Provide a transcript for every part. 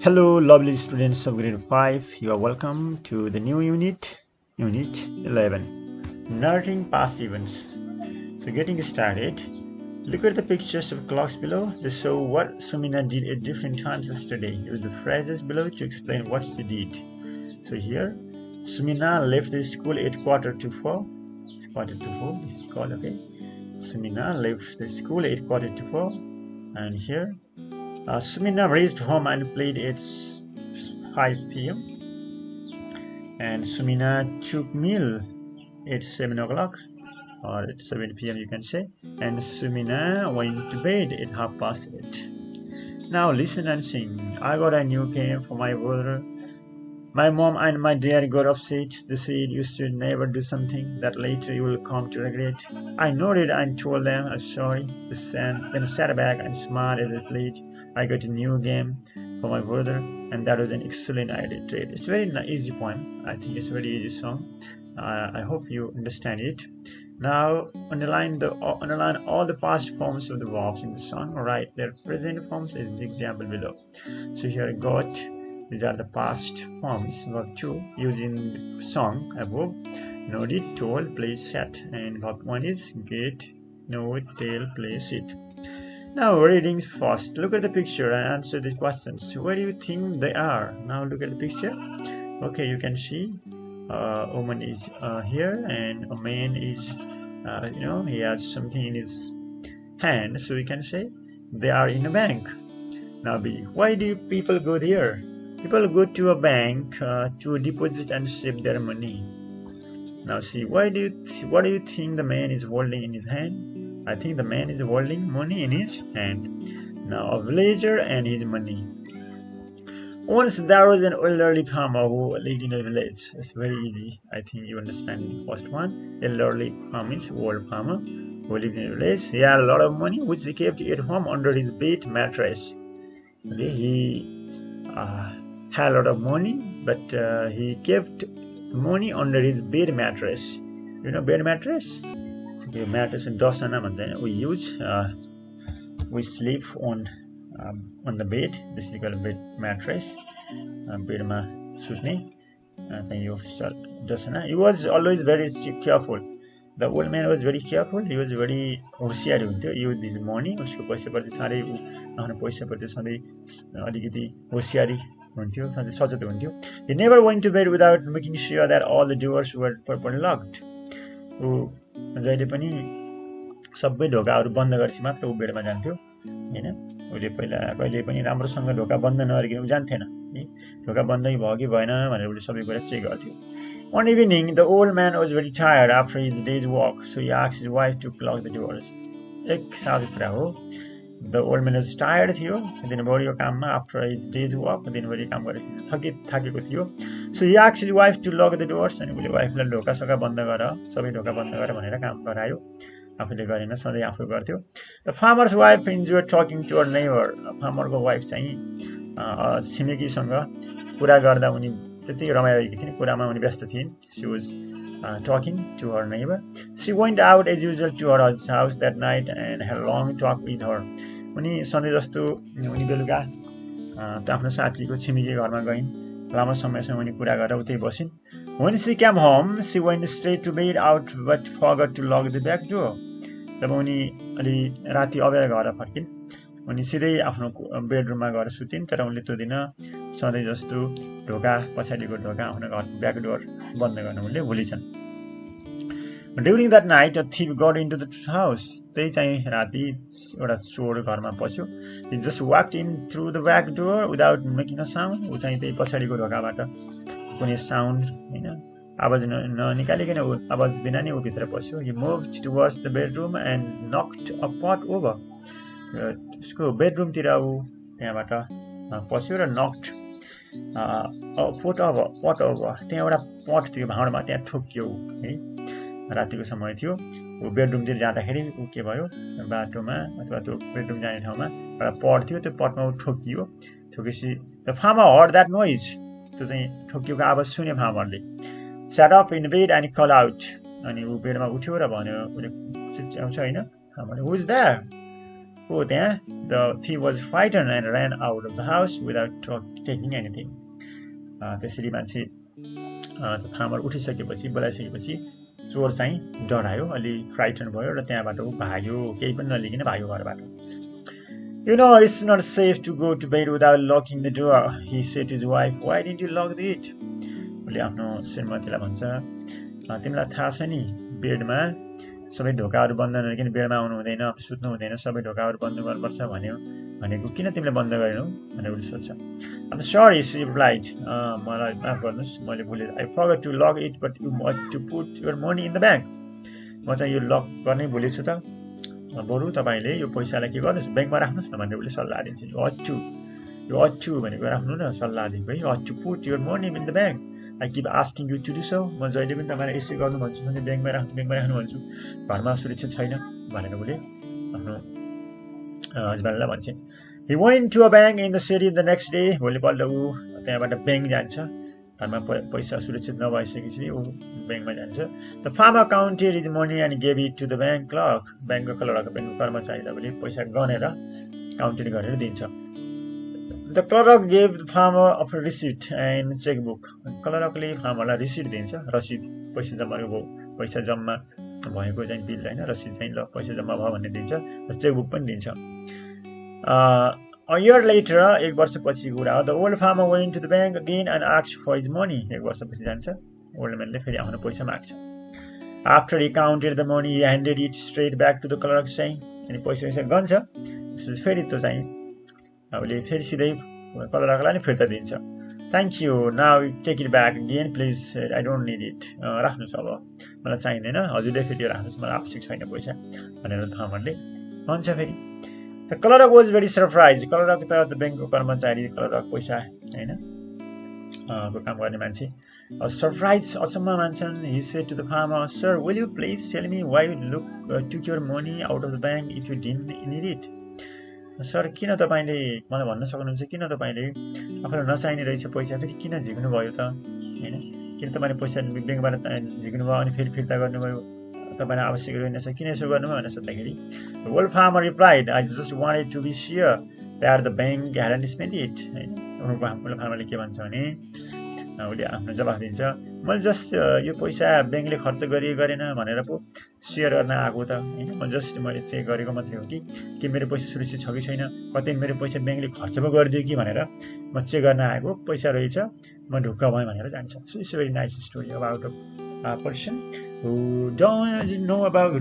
Hello, lovely students of grade 5. You are welcome to the new unit 11, narrating past events. So, getting started, look at the pictures of clocks below. They show what Sumina did at different times yesterday. Use the phrases below to explain what she did. So, here, Sumina left the school at quarter to 4. It's quarter to 4, this is called, okay. Sumina left the school at quarter to 4. And here, Sumina reached home and played at 5 p.m. and Sumina took meal at 7 o'clock or at 7 p.m. you can say, and Sumina went to bed at 8:30. Now listen and sing. I got a new game for my brother. My mom and my dad got upset. They said you should never do something that later you will come to regret. I nodded and told them I'm sorry. Then sat back and smiled as I played. I got a new game for my brother, and that was an excellent idea. It's a very easy poem. I think it's a very easy song. I hope you understand it. Now underline all the past forms of the verbs in the song. Write their present forms in the example below. So here I got. These are the past forms. Verb 2 used in the song above. Noted, told, play, sat. And verb 1 is get, note, tell, play, sit. Now readings first. Look at the picture and answer these questions. Where do you think they are? Now look at the picture. Okay, you can see a woman is here and a man is, he has something in his hand. So we can say they are in a bank. Now B. Why do people go there? People go to a bank to deposit and save their money. Now see, what do you think the man is holding in his hand? I think the man is holding money in his hand. Now a villager and his money. Once there was an elderly farmer who lived in a village. It's very easy. I think you understand the first one. Elderly farmer means old farmer who lived in a village. He had a lot of money which he kept at home under his bed mattress. Okay, he had a lot of money, but he kept money under his bed mattress. You know bed mattress? Okay, mattress and dosana we use. We sleep on the bed. This is called bed mattress. Bedma sutne. Dosana. He was always very careful. The old man was very careful. He was very होशियार हुन्थ्यो. Use this money. उसको पैसाप्रति साह्रै आफ्नो पैसाप्रति सधैँ अलिकति होशियारी हुन्थ्यो, सधैँ सचेत हुन्थ्यो. He never went to bed without making sure that all the doors were properly locked. ऊ जहिले पनि सबै ढोकाहरू बन्द गरेपछि मात्र ऊ बेडमा जान्थ्यो हैन. उले पहिला कहिले पनि राम्रोसँग ढोका बन्द नगरिकन ऊ जान्थेन. ढोका बन्दै भयो कि भएन भनेर उले सबै कुरा चेक गर्थ्यो. One evening, the old man was very tired after his day's walk, so he asked his wife to lock the doors. एक साधु कुरा हो. The old man was tired थियो. दिनभरिको काममा after his day's walk, दिनभरि काम गरेको थाकेको थियो. So he asked his wife to lock the doors, अनि उले वाइफलाई ढोका बन्द गर, सबै ढोका बन्द गर भनेर काम गरायो. आफूले गरेन, सधैँ आफू गर्थ्यो. The farmer's wife enjoyed talking to her neighbor. फार्मरको वाइफ चाहिँ छिमेकीसँग कुरा गर्दा उनी त्यति रमाइरहेकी थिइन्. कुरामा उनी व्यस्त थिइन्. She was talking to her neighbor. She went out as usual to her house that night and had a long talk with her. उनी सधैँ जस्तो उनी बेलुका आफ्नो साथीको छिमेकी घरमा गइन्. लामो समयसम्म उनी कुरा गरेर उतै बसिन्. When she came home, she went straight to bed out but forgot to lock the back door. जब उनी अलि राति अबेर घर फर्किन्, उनी सिधै आफ्नो बेडरुममा गएर सुतिन्. तर उनले त्यो दिन सधैँ जस्तो पछाडिको ढोका आफ्नो घरको ब्याक डोर बन्द गर्न उनले भुलिछन्. During that night, a thief got into the house. त्यही चाहिँ राति एउटा चोर घरमा पस्यो. He just walked in through the back door without making a sound. उ चाहिँ त्यही पछाडिको ढोकाबाट कुनै साउन्ड हैन आवाज ननिकालिकन आवाज बिना नै उ भित्र पस्यो. He moved towards the bedroom and knocked a pot over. उसको बेडरुम तिर उ त्यहाँबाट पस्यो र knocked a pot over. त्यहाँ एउटा पट थियो भाँडमा, त्यहाँ ठोक्यो है. रातिको समय थियो. ऊ बेडरुमतिर जाँदाखेरि ऊ के भयो, बाटोमा अथवा त्यो बेडरुम जाने ठाउँमा एउटा पट थियो. त्यो पटमा ऊ ठोकेपछि the farmer heard that noise. त्यो चाहिँ ठोकिएको आवाज सुन्यो फार्मरले. Sat up in bed and called out. अनि ऊ बेडमा उठ्यो र भन्यो, उले चिच्याउँछ हैन. फार्मरले, Who is there? there, the thief was frightened and ran out of the house without taking anything. त्यसरी मान्छे फार्मर उठिसकेपछि बोलाइसकेपछि चोर चाहिँ डरायो, अलि फ्राइटन भयो र त्यहाँबाट ऊ भाग्यो, केही पनि नलिकन भाग्यो घरबाट. You know, it's not safe to go to bed without locking the door, he said to his wife. Why didn't you lock it? उसले आफ्नो श्रीमतीलाई भन्छ, तिमीलाई थाहा छ नि, बेडमा सबै ढोकाहरू बन्द नगरिकन बेडमा आउनु हुँदैन, सुत्नु हुँदैन, सबै ढोकाहरू बन्द गर्नुपर्छ भनेको किन तिमीले बन्द गरेनौ भनेर उसले सोध्छ. I'm sorry, she replied. मलाई माफ गर्नुस्, मैले भुलेँ. I forgot to lock it, but you ought to put your money in the bank. म चाहिँ यो लक गर्नै भुलेछु त. बरु तपाईँले यो पैसालाई के गर्नुहोस्, ब्याङ्कमा राख्नुहोस् न भनेर उसले सल्लाह दिन्छ. यो ought to भनेको राख्नु न, सल्लाह दिएको है. You ought to put your money in the bank. I keep asking you to do so. म जहिले पनि तपाईँलाई यसै गर्नु भन्छु भने ब्याङ्कमा राख्नु भन्छु. घरमा सुरक्षित छैन भनेर उसले आफ्नो हस्बेन्डलाई भन्छ. He went to a bank in the city the next day. भोलिपल्ट ऊ त्यहाँबाट ब्याङ्क जान्छ. घरमा पैसा सुरक्षित नभइसकेपछि ऊ ब्याङ्कमा जान्छ. The farmer counted his money and gave it to the bank clerk. ब्याङ्कको कर्मचारीलाई उसले पैसा गनेर काउन्टेड गरेर दिन्छ. The clerk gave the farmer a receipt and checkbook. क्लर्कले फार्मरलाई रिसिट दिन्छ, रसिद, पैसा जम्मा भएको चाहिँ बिल हैन, रसिद चाहिँ ल पैसा जम्मा भयो भन्ने दिन्छ, र चेकबुक पनि दिन्छ. A year later, एक वर्षपछि कुरा हो, the old farmer went to the bank again and asked for his money. एक वर्षपछि जान्छ, old man ले फेरि आफ्नो पैसा माग्छ. After he counted the money, he handed it straight back to the clerk saying, अनि पैसा गन्छ, त्यसपछि फेरि त्यो चाहिँ उसले फेरि सिधै क्लर्कलाई नै फिर्ता दिन्छ. Thank you. Now take it back again, please. I don't need it. राख्नुस् अब, मलाई चाहिँदैन, हजुरले फेरि राख्नुस्, मलाई आवश्यक छैन पैसा भनेर फार्मरले भन्छ फेरि. The clerk was very surprised. Clerk त ब्याङ्कको कर्मचारी, क्लर्क पैसा हैन को काम गर्ने मान्छे. Surprise, अचम्म मान्छन्. He said to the farmer, Sir, will you please tell me why you took your money out of the bank if you didn't need it? Sir, किन तपाईले मलाई भन्न सक्नुहुन्छ, किन तपाईले आफूलाई नचाहिने रहेछ पैसा फेरि किन झिक्नु भयो त हैन? किन तपाईले पैसा ब्याङ्कबाट झिक्नु भयो अनि फेरि फिर्ता गर्नुभयो? तपाईलाई आवश्यक रहेनछ, किन यसो गर्नुभयो भनेर सोध्दाखेरि The old farmer replied, I just wanted to be sure that the bank hadn't spent it. हैन, फार्मरले के भन्छ भने उसले आफ्नो जवाफ दिन्छ, मैले जस्ट यो पैसा ब्याङ्कले खर्च गरेन भनेर पो सेयर गर्न आएको त हैन, मैले चेक गरेको मात्रै हो कि मेरो पैसा सुरक्षित छ कि छैन, कतै मेरो पैसा ब्याङ्कले खर्च पो गरिदियो कि भनेर म चेक गर्न आएको, पैसा रहेछ, म ढुक्क भएँ भनेर जान्छ. So it's a very nice story about a person who doesn't know about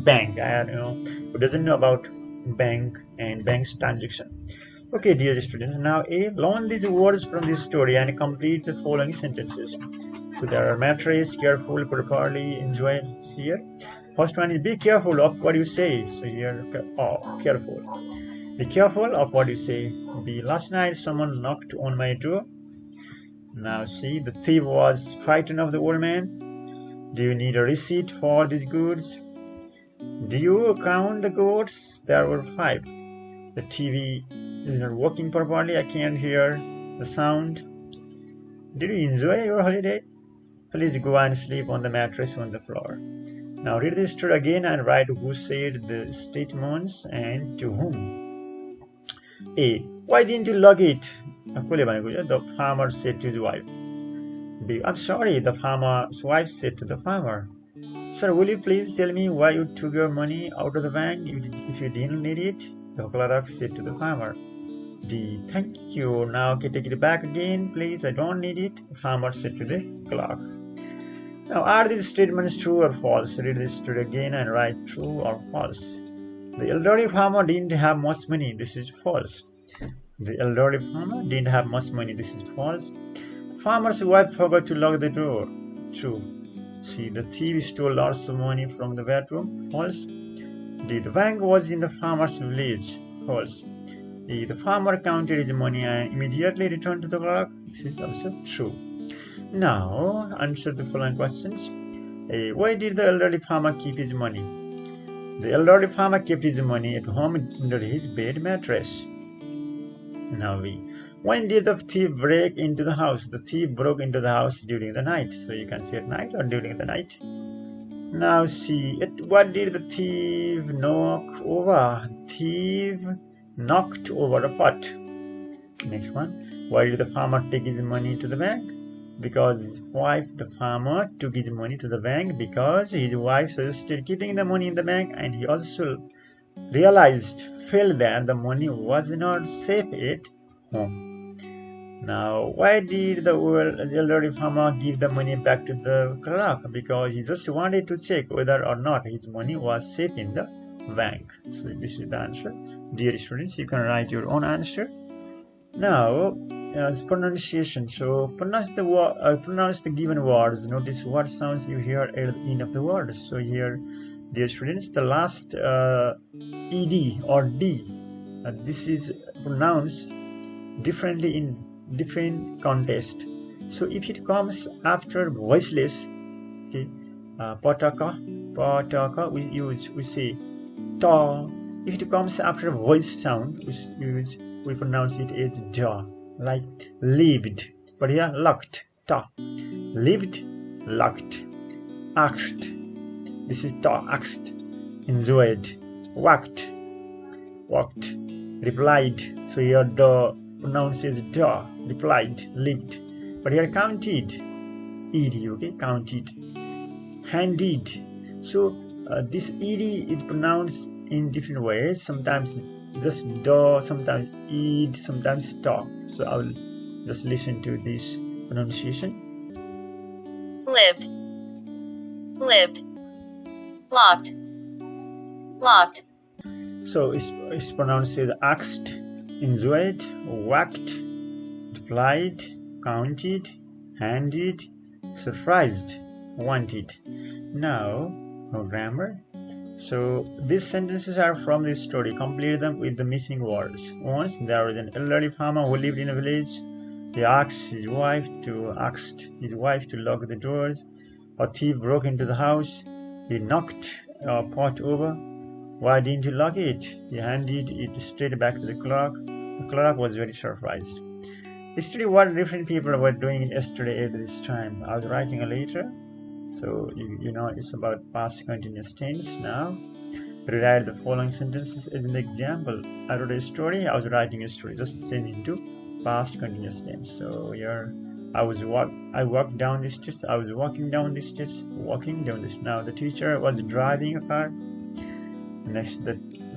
bank, who doesn't know about bank and bank's transaction. Okay, dear students, now learn these words from this story and complete the following sentences. So there are mattress, careful, properly, enjoy here. First one is be careful of what you say. So here, careful. Be careful of what you say. B, last night someone knocked on my door. Now C, the thief was frightened of the old man. Do you need a receipt for these goods? Do you count the goats? There were 5. The TV is not working properly. I can't hear the sound. Did you enjoy your holiday? Please go and sleep on the mattress on the floor. Now read this story again and write who said the statements and to whom. A. Why didn't you lock it? The farmer said to his wife. B. I'm sorry, the farmer's wife said to the farmer. Sir, will you please tell me why you took your money out of the bank if you didn't need it? The clerk said to the farmer. D. Thank you. Now take it back again, please. I don't need it. The farmer said to the clerk. Now, are these statements true or false? Read this story again and write true or false. The elderly farmer didn't have much money. This is false. The elderly farmer didn't have much money. This is false. The farmer's wife forgot to lock the door. True. C. The thief stole lots of money from the bedroom. False. D. The bank was in the farmer's village. False. E. The farmer counted his money and immediately returned to the clerk. This is also true. Now, answer the following questions. A. Why did the elderly farmer keep his money? The elderly farmer kept his money at home under his bed mattress. Now B. When did the thief break into the house? The thief broke into the house during the night. So you can say at night or during the night. Now see, what did the thief knock over? Thief knocked over a pot. Next one. Why did the farmer take his money to the bank? Because his wife, the farmer, took his money to the bank because his wife suggested keeping the money in the bank, and he also felt that the money was not safe at home. Now, why did the elderly farmer give the money back to the clerk? Because he just wanted to check whether or not his money was safe in the bank. So this is the answer. Dear students, you can write your own answer. Now, pronunciation. So pronounce the given words. Notice what sounds you hear at the end of the word. So here, dear students, the last ed or d, this is pronounced differently in different context. So if it comes after voiceless, okay, pataka, we say ta. If it comes after voice sound, we pronounce it as da, like lived. But here, locked, ta. Lived, locked. Asked, this is ta, asked. Enjoyed, walked. Replied, so here da pronounced as da, replied, lived. But here counted, ed, okay, counted. Handed, so this ed is pronounced in different ways. Sometimes just da, sometimes ed, sometimes ta. So I will just listen to this pronunciation. Lived, locked. So it's pronounced as asked, enjoyed, whacked, replied, counted, handed, surprised, wanted. Now, no grammar. So these sentences are from this story. Complete them with the missing words. Once there was an elderly farmer who lived in a village. He asked his wife to lock the doors. A thief broke into the house. He knocked a pot over. Why didn't you lock it? He handed it straight back to the clerk. The clerk was very surprised. Yesterday, what different people were doing yesterday at this time. I was writing a letter. So you know it's about past continuous tense. Now rewrite the following sentences as an example. I wrote a story. I was writing a story. Just change into past continuous tense. So here I walked down the streets. I was walking down the streets. Walking down this. Now the teacher was driving a car. Next,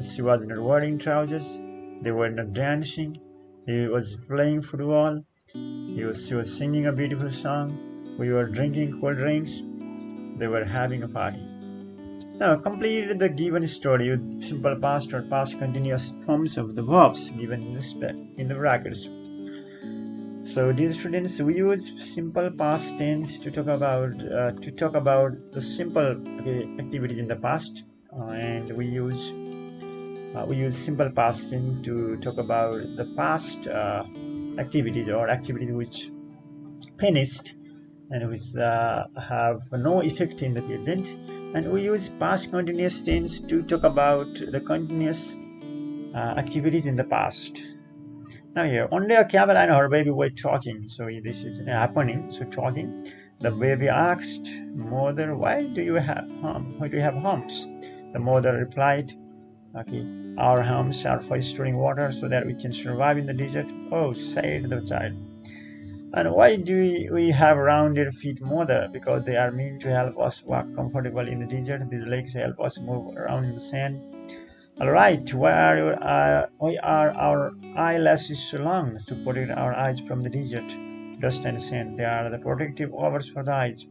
she was not wearing trousers. They were not dancing. He was playing football. She was singing a beautiful song. We were drinking cold drinks. They were having a party. Now, complete the given story with simple past or past continuous forms of the verbs given in the brackets. So, dear students, we use simple past tense to talk about the simple activities in the past, and we use simple past tense to talk about the past activities or activities which finished and which have no effect in the present. And we use past continuous tense to talk about the continuous activities in the past. Now here, only a camel and her baby were talking. So this is happening. So talking. The baby asked, "Mother, why do you have humps?" The mother replied, "Okay, our humps are for storing water so that we can survive in the desert." "Oh," said the child. "And why do we have rounded feet, mother?" "Because they are meant to help us walk comfortably in the desert. These legs help us move around in the sand." "All right, why are our eyelashes so long?" "To protect our eyes from the desert, dust and sand. They are the protective covers for the eyes."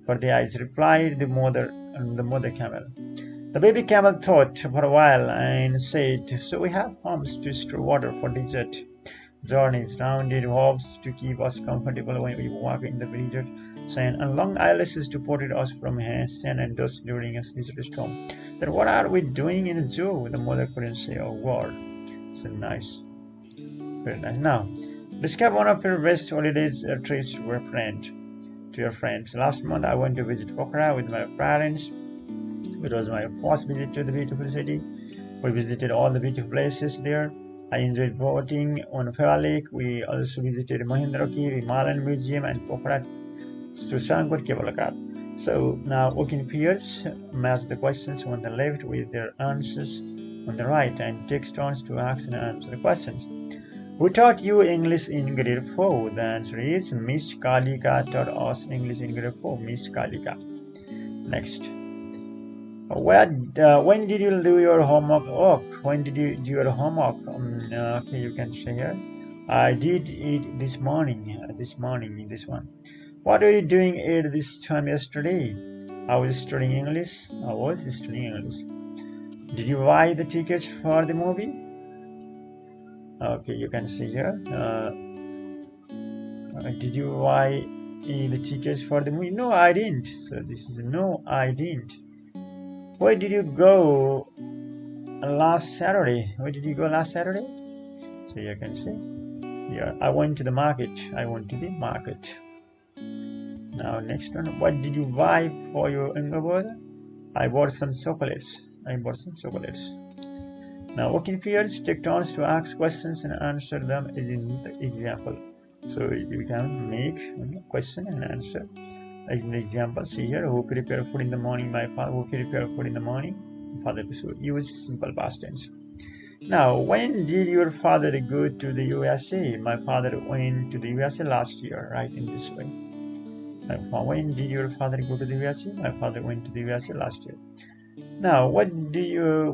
Replied the mother camel. The baby camel thought for a while and said, "So we have humps to store water for desert journeys, rounded hooves to keep us comfortable when we walk in the desert sand, and long eyelashes to protect us from sand and dust during a desert storm. Then what are we doing in a zoo?" The mother couldn't say a word. So nice. Very nice. Now, describe one of your best holidays trips to your friends. Last month I went to visit Pokhara with my parents. It was my first visit to the beautiful city. We visited all the beautiful places there. I enjoyed boating on Phewa Lake. We also visited Mahendragiri Himalayan Museum and Pokhara to Sangkot Cable Car. So now working pairs match the questions on the left with their answers on the right and take turns to ask and answer the questions. Who taught you English in grade 4? The answer is Miss Kalika taught us English in grade 4. Miss Kalika. Next. When did you do your homework? When did you do your homework? Okay, you can say here. I did it this morning. This morning, this one. What were you doing at this time yesterday? I was studying English. Did you buy the tickets for the movie? Okay, you can see here. Did you buy the tickets for the movie? No, I didn't. So this is no, I didn't. Where did you go last Saturday? Where did you go last Saturday? So you can say, yeah, I went to the market. I went to the market. Now next one, what did you buy for your younger brother? I bought some chocolates. Now working pairs take turns to ask questions and answer them in the example. So you can make a question and answer. Like in the example, see here, who prepared food in the morning? My father. Who prepared food in the morning? Father. So use simple past tense. Now, when did your father go to the USA? My father went to the USA last year, right? In this way. When did your father go to the USA? My father went to the USA last year. Now, what did you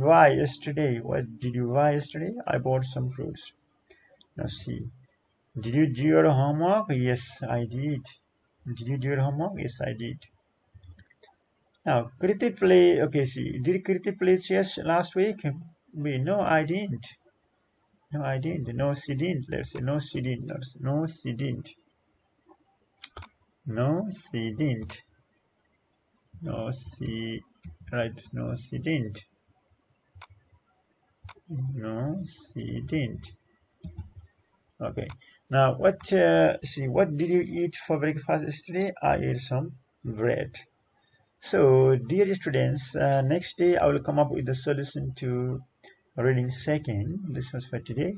buy yesterday? What did you buy yesterday? I bought some fruits. Now see. Did you do your homework? Yes, I did. Did you do your homework? Yes, I did. Now, Kriti play. Okay, see. Did Kriti play chess last week? No, I didn't. No, I didn't. No, she didn't. Let's say no, she didn't. No, she didn't. No, she didn't. No, she. Right. No, she didn't. No, she didn't. Okay. Now, what did you eat for breakfast yesterday? I ate some bread. So, dear students, next day I will come up with the solution to reading second. This was for today.